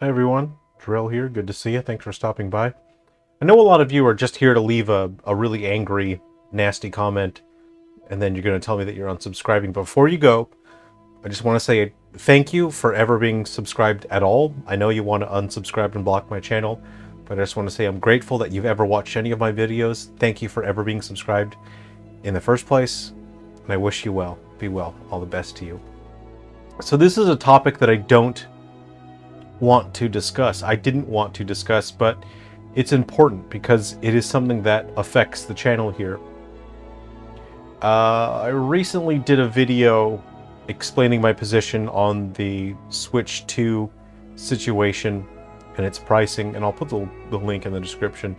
Hi everyone, Drill here. Good to see you. Thanks for stopping by. I know a lot of you are just here to leave a really angry, nasty comment, and then you're going to tell me that you're unsubscribing. Before you go, I just want to say thank you for ever being subscribed at all. I know you want to unsubscribe and block my channel, but I just want to say I'm grateful that you've ever watched any of my videos. Thank you for ever being subscribed in the first place, and I wish you well. Be well. All the best to you. So this is a topic that I don't want to discuss. I didn't want to discuss, but it's important because it is something that affects the channel here. I recently did a video explaining my position on the Switch 2 situation and its pricing, and I'll put the link in the description.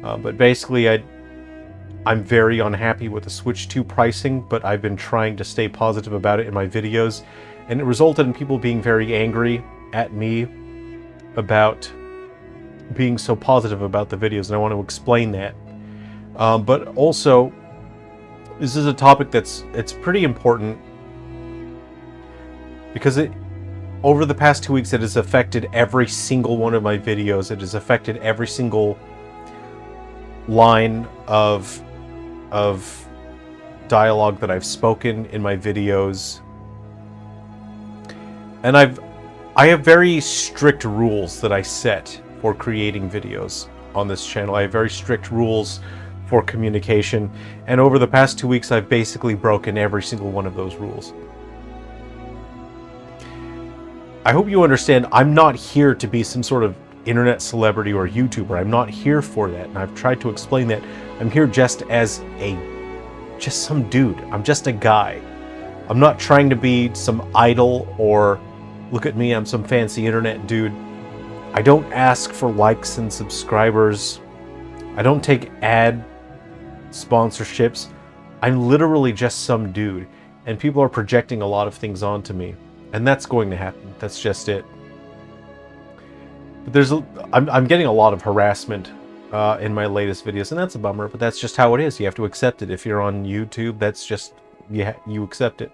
But basically, I'm very unhappy with the Switch 2 pricing, but I've been trying to stay positive about it in my videos, and it resulted in people being very angry at me about being so positive about the videos, and I want to explain that. But also, this is a topic it's pretty important because over the past 2 weeks it has affected every single one of my videos. It has affected every single line of dialogue that I've spoken in my videos. And I have very strict rules that I set for creating videos on this channel. I have very strict rules for communication, and over the past 2 weeks I've basically broken every single one of those rules. I hope you understand I'm not here to be some sort of internet celebrity or YouTuber. I'm not here for that, and I've tried to explain that. I'm here just as just some dude. I'm just a guy. I'm not trying to be some idol or look at me, I'm some fancy internet dude. I don't ask for likes and subscribers. I don't take ad sponsorships. I'm literally just some dude, and people are projecting a lot of things onto me, and that's going to happen. That's just it. But I'm getting a lot of harassment in my latest videos, and that's a bummer, but that's just how it is. You have to accept it. If you're on YouTube, that's just, you accept it.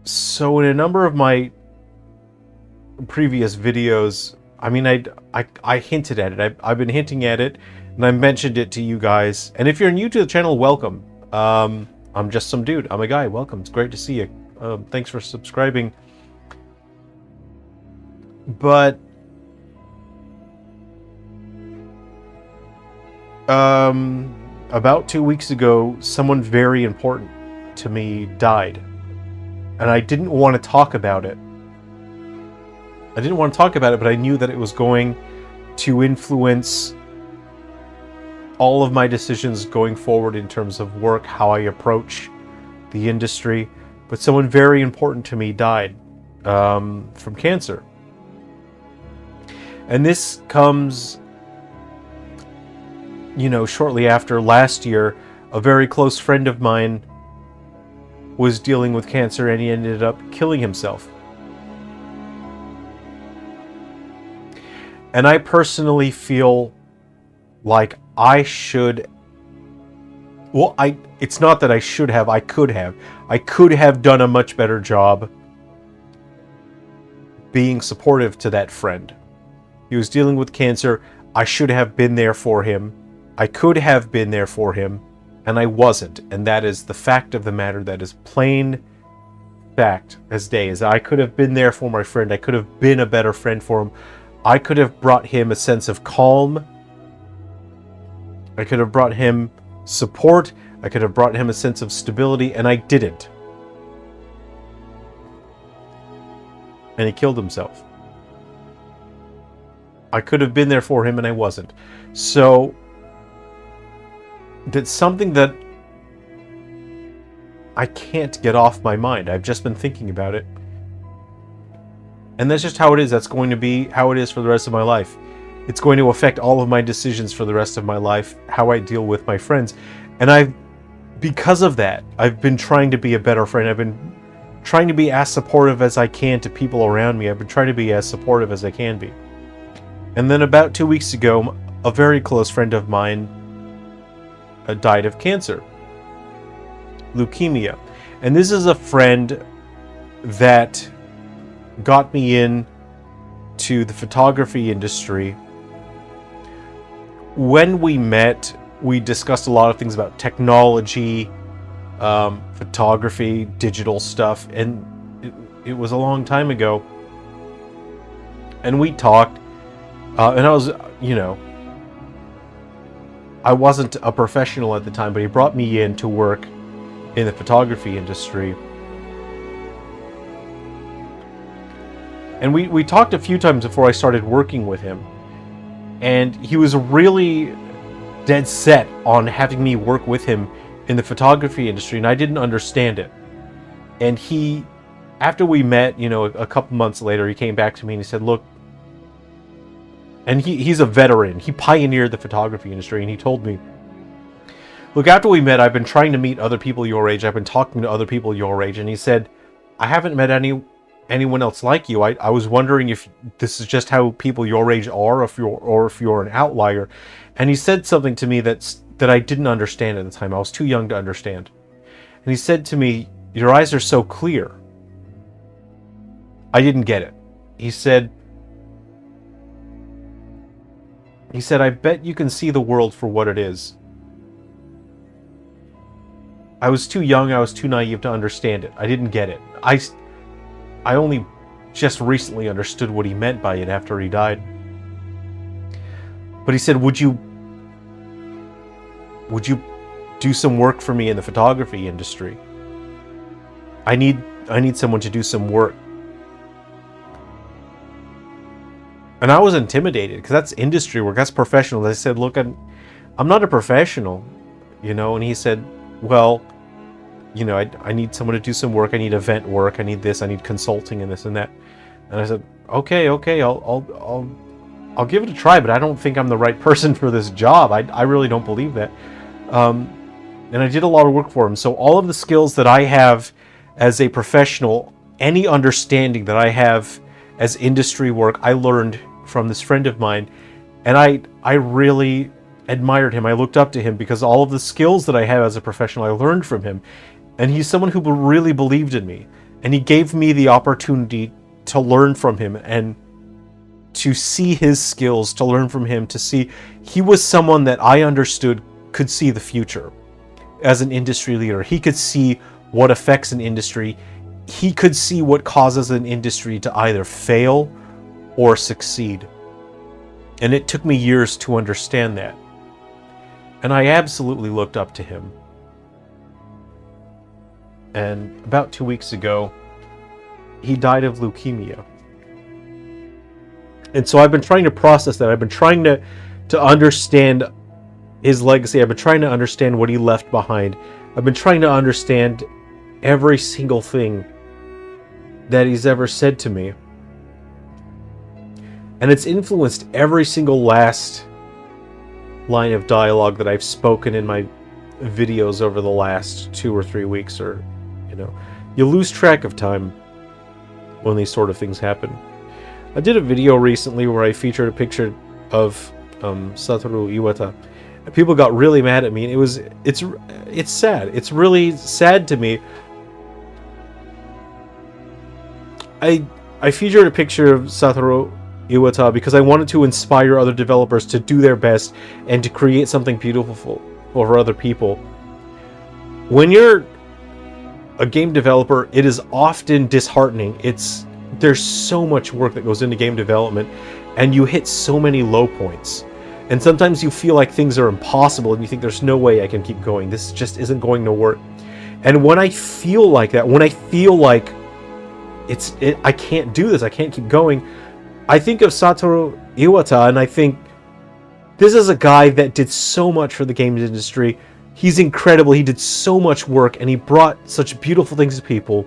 So in a number of my previous videos, I mean, I hinted at it. I've been hinting at it, and I mentioned it to you guys. And if you're new to the channel, welcome. I'm just some dude. I'm a guy. Welcome. It's great to see you. Thanks for subscribing. But about 2 weeks ago, someone very important to me died. And I didn't want to talk about it. I didn't want to talk about it, but I knew that it was going to influence all of my decisions going forward in terms of work, how I approach the industry. But someone very important to me died from cancer. And this comes, you know, shortly after last year, a very close friend of mine was dealing with cancer, and he ended up killing himself. And I personally feel like I should, well, it's not that I should have, I could have done a much better job being supportive to that friend. He was dealing with cancer. I should have been there for him. I could have been there for him. And I wasn't, and that is the fact of the matter. That is plain fact as day. As I could have been there for my friend. I could have been a better friend for him. I could have brought him a sense of calm. I could have brought him support. I could have brought him a sense of stability, and I didn't. And he killed himself. I could have been there for him, and I wasn't. So that's something that I can't get off my mind. I've just been thinking about it. And that's just how it is. That's going to be how it is for the rest of my life. It's going to affect all of my decisions for the rest of my life, how I deal with my friends. And because of that, I've been trying to be a better friend. I've been trying to be as supportive as I can to people around me. I've been trying to be as supportive as I can be. And then about 2 weeks ago, a very close friend of mine died of cancer, leukemia. And this is a friend that got me in to the photography industry. When we met, we discussed a lot of things about technology, photography, digital stuff, and it was a long time ago. And we talked, and I was, I wasn't a professional at the time, but he brought me in to work in the photography industry. And we talked a few times before I started working with him. And he was really dead set on having me work with him in the photography industry, and I didn't understand it. And after we met, a couple months later, he came back to me and he said, look, and he's a veteran. He pioneered the photography industry, and he told me, look, after we met, I've been trying to meet other people your age. I've been talking to other people your age. And he said, I haven't met anyone else like you. I was wondering if this is just how people your age are, or if you're an outlier. And he said something to me that I didn't understand at the time. I was too young to understand. And he said to me, your eyes are so clear. I didn't get it. He said, I bet you can see the world for what it is. I was too young, I was too naive to understand it. I didn't get it. I only just recently understood what he meant by it after he died. But he said, would you do some work for me in the photography industry? I need someone to do some work. And I was intimidated, because that's industry work, that's professional. I said, look, I'm not a professional, and he said, well, I need someone to do some work. I need event work. I need this. I need consulting and this and that. And I said, okay, I'll give it a try, but I don't think I'm the right person for this job. I really don't believe that. And I did a lot of work for him. So all of the skills that I have as a professional, any understanding that I have as industry work, I learned from this friend of mine. And I really admired him. I looked up to him because all of the skills that I have as a professional, I learned from him. And he's someone who really believed in me. And he gave me the opportunity to learn from him and to see his skills, to learn from him, to see. He was someone that I understood could see the future as an industry leader. He could see what affects an industry. He could see what causes an industry to either fail or succeed. And it took me years to understand that. And I absolutely looked up to him. And about 2 weeks ago, he died of leukemia. And so I've been trying to process that. I've been trying to understand his legacy. I've been trying to understand what he left behind. I've been trying to understand every single thing that he's ever said to me. And it's influenced every single last line of dialogue that I've spoken in my videos over the last 2 or 3 weeks, or you lose track of time when these sort of things happen. I did a video recently where I featured a picture of Satoru Iwata, and people got really mad at me, and it's sad. It's really sad to me. I featured a picture of Satoru Iwata because I wanted to inspire other developers to do their best and to create something beautiful for other people. When you're a game developer, it is often disheartening. There's so much work that goes into game development, and you hit so many low points. And sometimes you feel like things are impossible, and you think there's no way I can keep going. This just isn't going to work. And when I feel like that, when I feel like I can't do this, I can't keep going, I think of Satoru Iwata, and I think, this is a guy that did so much for the games industry. He's incredible. He did so much work, and he brought such beautiful things to people.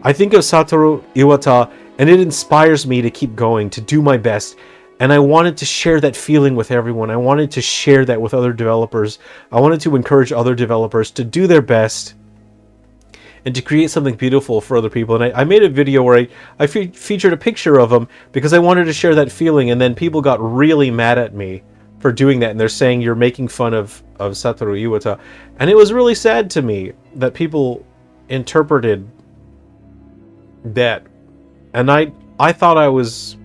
I think of Satoru Iwata, and it inspires me to keep going, to do my best. And I wanted to share that feeling with everyone. I wanted to share that with other developers. I wanted to encourage other developers to do their best and to create something beautiful for other people. And I made a video where I featured a picture of him because I wanted to share that feeling, and then people got really mad at me for doing that, and they're saying you're making fun of Satoru Iwata. And it was really sad to me that people interpreted that And I thought I was...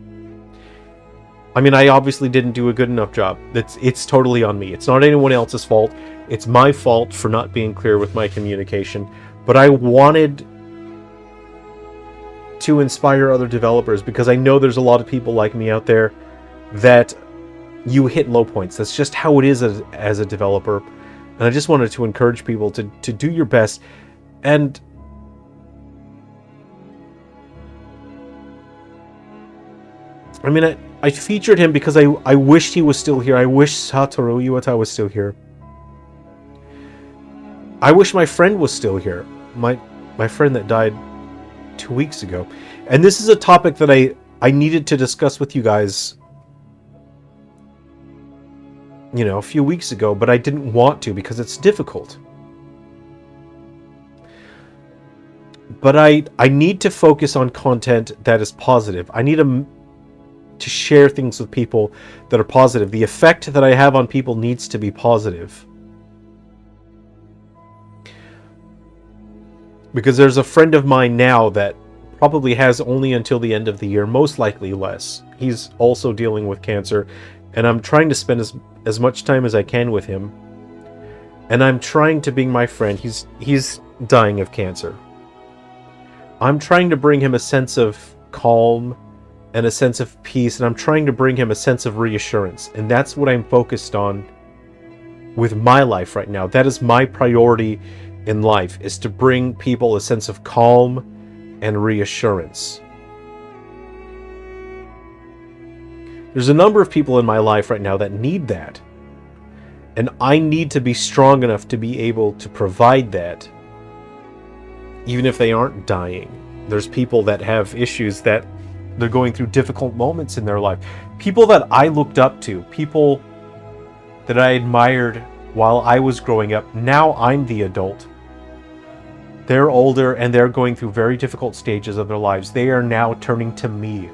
I mean, I obviously didn't do a good enough job. It's totally on me. It's not anyone else's fault. It's my fault for not being clear with my communication. But I wanted to inspire other developers, because I know there's a lot of people like me out there that you hit low points. That's just how it is as a developer. And I just wanted to encourage people to do your best. And I mean, I featured him because I wished he was still here. I wish Satoru Iwata was still here. I wish my friend was still here. My friend that died 2 weeks ago. And this is a topic that I needed to discuss with you guys, you know, a few weeks ago, but I didn't want to because it's difficult. But I need to focus on content that is positive. I need to share things with people that are positive. The effect that I have on people needs to be positive. Because there's a friend of mine now that probably has only until the end of the year, most likely less. He's also dealing with cancer, and I'm trying to spend as much time as I can with him. And I'm trying to be my friend. He's dying of cancer. I'm trying to bring him a sense of calm and a sense of peace, and I'm trying to bring him a sense of reassurance. And that's what I'm focused on with my life right now. That is my priority in life, is to bring people a sense of calm and reassurance. There's a number of people in my life right now that need that. And I need to be strong enough to be able to provide that, even if they aren't dying. There's people that have issues, that they're going through difficult moments in their life. People that I looked up to, people that I admired while I was growing up. Now I'm the adult. They're older and they're going through very difficult stages of their lives. They are now turning to me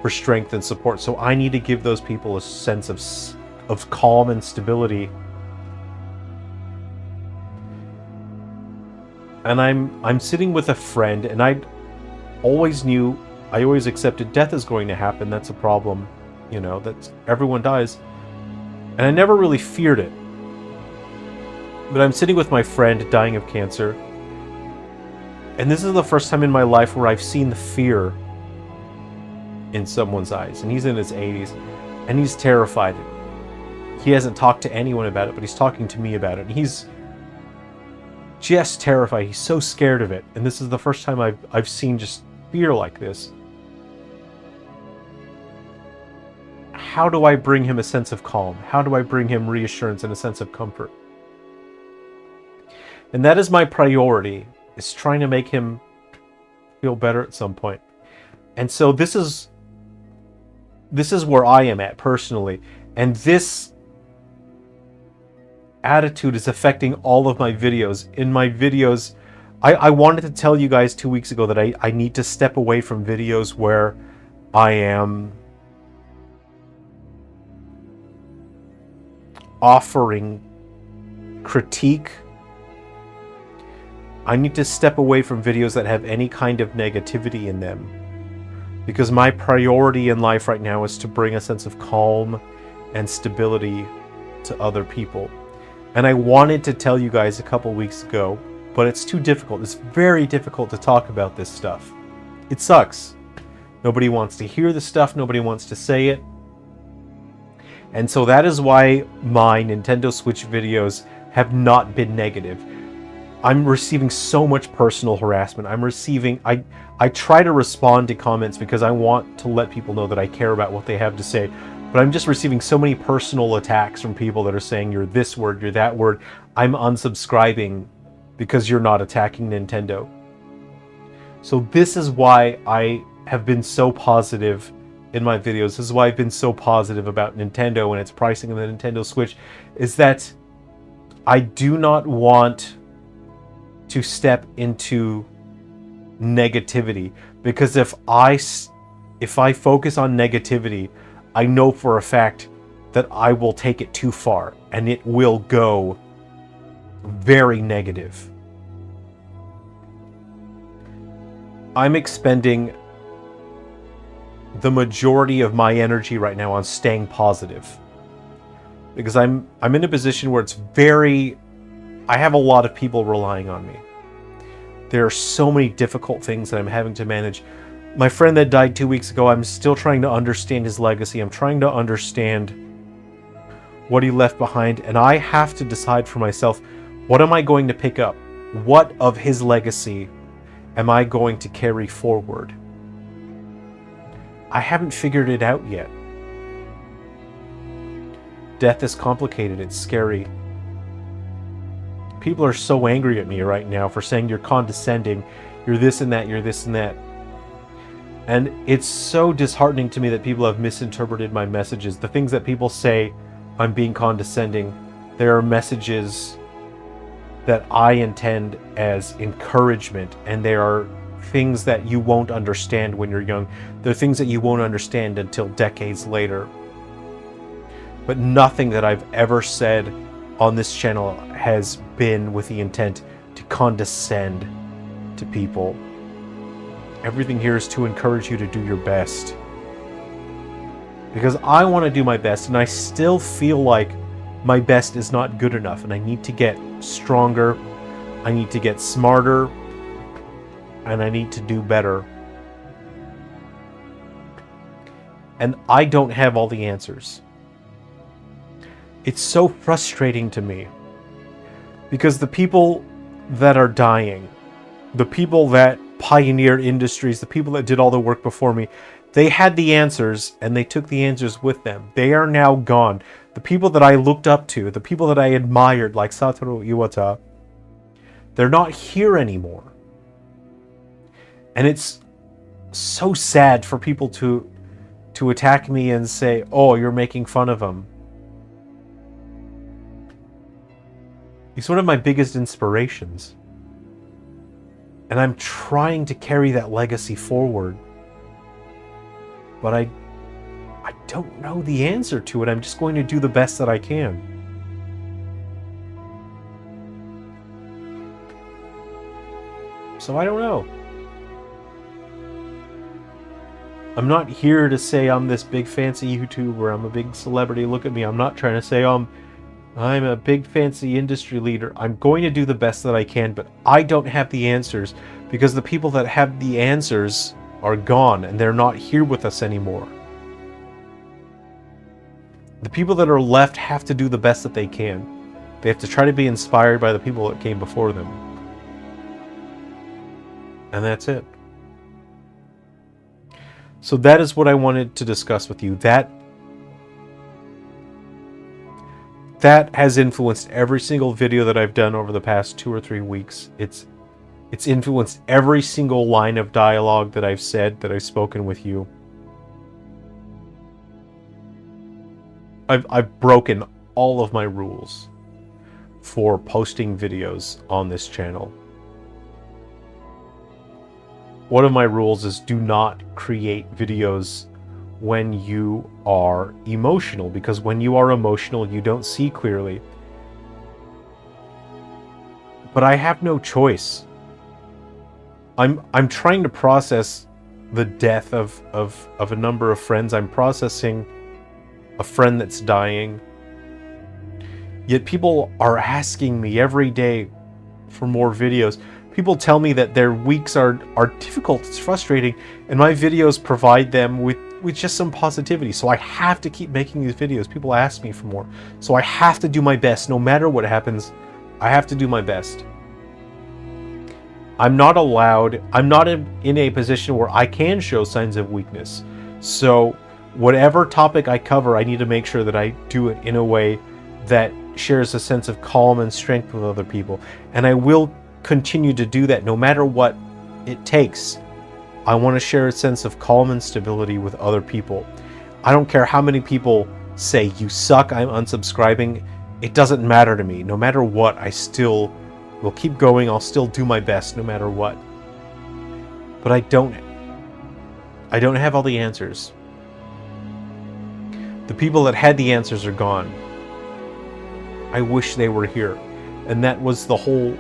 for strength and support. So I need to give those people a sense of calm and stability. And I'm sitting with a friend, and I always accepted death is going to happen. That's a problem, you know, that everyone dies. And I never really feared it. But I'm sitting with my friend dying of cancer. And this is the first time in my life where I've seen the fear in someone's eyes. And he's in his 80s, and he's terrified. He hasn't talked to anyone about it, but he's talking to me about it. And he's just terrified. He's so scared of it. And this is the first time I've seen just fear like this. How do I bring him a sense of calm? How do I bring him reassurance and a sense of comfort? And that is my priority, is trying to make him feel better at some point. And so this is where I am at personally. And this attitude is affecting all of my videos. In my videos, I wanted to tell you guys 2 weeks ago that I need to step away from videos where I am offering critique. I need to step away from videos that have any kind of negativity in them, because my priority in life right now is to bring a sense of calm and stability to other people. And I wanted to tell you guys a couple weeks ago, but it's too difficult. It's very difficult to talk about this stuff. It sucks. Nobody wants to hear the stuff. Nobody wants to say it. And so that is why my Nintendo Switch videos have not been negative. I'm receiving so much personal harassment. I try to respond to comments because I want to let people know that I care about what they have to say. But I'm just receiving so many personal attacks from people that are saying, you're this word, you're that word. I'm unsubscribing because you're not attacking Nintendo. So this is why I have been so positive in my videos. This is why I've been so positive about Nintendo and its pricing of the Nintendo Switch, is that I do not want to step into negativity. Because if I focus on negativity, I know for a fact that I will take it too far and it will go very negative. I'm expending the majority of my energy right now on staying positive. Because I'm in a position where I have a lot of people relying on me. There are so many difficult things that I'm having to manage. My friend that died 2 weeks ago, I'm still trying to understand his legacy. I'm trying to understand what he left behind, and I have to decide for myself, what am I going to pick up? What of his legacy am I going to carry forward? I haven't figured it out yet. Death is complicated, it's scary. People are so angry at me right now for saying you're condescending, you're this and that, you're this and that. And it's so disheartening to me that people have misinterpreted my messages. The things that people say I'm being condescending, there are messages that I intend as encouragement, and there are things that you won't understand when you're young. There are things that you won't understand until decades later. But nothing that I've ever said on this channel has been with the intent to condescend to people. Everything here is to encourage you to do your best. Because I want to do my best, and I still feel like my best is not good enough, and I need to get stronger, I need to get smarter, and I need to do better. And I don't have all the answers. It's so frustrating to me, because the people that are dying, the people that pioneered industries, the people that did all the work before me, they had the answers, and they took the answers with them. They are now gone. The people that I looked up to, the people that I admired, like Satoru Iwata, they're not here anymore. And it's so sad for people to attack me and say, oh, you're making fun of him. He's one of my biggest inspirations. And I'm trying to carry that legacy forward. But I don't know the answer to it. I'm just going to do the best that I can. So I don't know. I'm not here to say I'm this big fancy YouTuber, I'm a big celebrity, look at me. I'm not trying to say I'm a big fancy industry leader. I'm going to do the best that I can, but I don't have the answers, because the people that have the answers are gone, and they're not here with us anymore. The people that are left have to do the best that they can. They have to try to be inspired by the people that came before them. And that's it. So that is what I wanted to discuss with you. That has influenced every single video that I've done over the past 2 or 3 weeks. It's influenced every single line of dialogue that I've said, that I've spoken with you. I've broken all of my rules for posting videos on this channel. One of my rules is do not create videos when you are emotional, because when you are emotional, you don't see clearly. But I have no choice. I'm trying to process the death of a number of friends. I'm processing a friend that's dying. Yet people are asking me every day for more videos. People tell me that their weeks are difficult, it's frustrating, and my videos provide them with just some positivity. So I have to keep making these videos. People ask me for more. So I have to do my best. No matter what happens, I have to do my best. I'm not in a position where I can show signs of weakness. So whatever topic I cover, I need to make sure that I do it in a way that shares a sense of calm and strength with other people. And I will continue to do that no matter what it takes. I want to share a sense of calm and stability with other people. I don't care how many people say, you suck, I'm unsubscribing. It doesn't matter to me. No matter what, I still will keep going. I'll still do my best no matter what. But I don't have all the answers. The people that had the answers are gone. I wish they were here. And that was the whole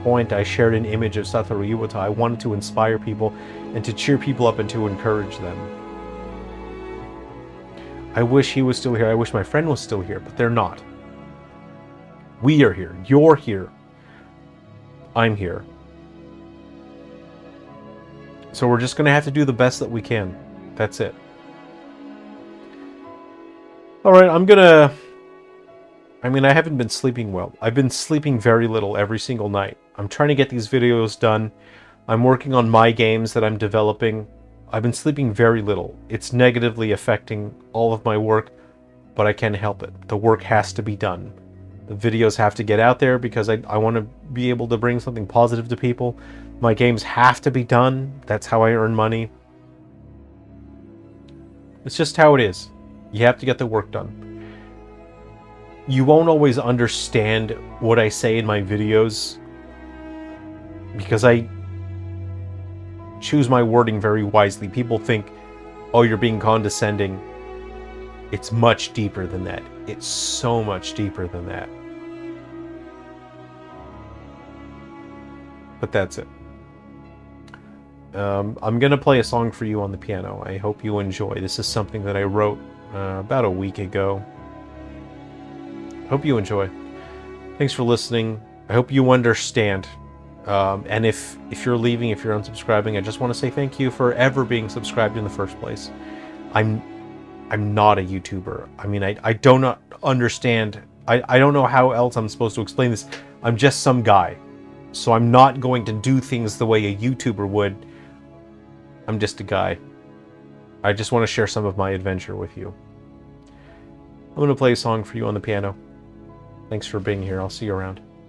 point, I shared an image of Satoru Iwata. I wanted to inspire people and to cheer people up and to encourage them. I wish he was still here. I wish my friend was still here, but they're not. We are here. You're here. I'm here. So we're just going to have to do the best that we can. That's it. Alright, I haven't been sleeping well. I've been sleeping very little every single night. I'm trying to get these videos done. I'm working on my games that I'm developing. I've been sleeping very little. It's negatively affecting all of my work, but I can't help it. The work has to be done. The videos have to get out there because I want to be able to bring something positive to people. My games have to be done. That's how I earn money. It's just how it is. You have to get the work done. You won't always understand what I say in my videos because I choose my wording very wisely. People think, oh, you're being condescending. It's much deeper than that. It's so much deeper than that. But that's it. I'm going to play a song for you on the piano. I hope you enjoy. This is something that I wrote about a week ago. Hope you enjoy. Thanks for listening. I hope you understand. And if you're leaving, if you're unsubscribing, I just want to say thank you for ever being subscribed in the first place. I'm not a YouTuber. I mean, I do not understand. I don't know how else I'm supposed to explain this. I'm just some guy. So I'm not going to do things the way a YouTuber would. I'm just a guy. I just want to share some of my adventure with you. I'm going to play a song for you on the piano. Thanks for being here. I'll see you around.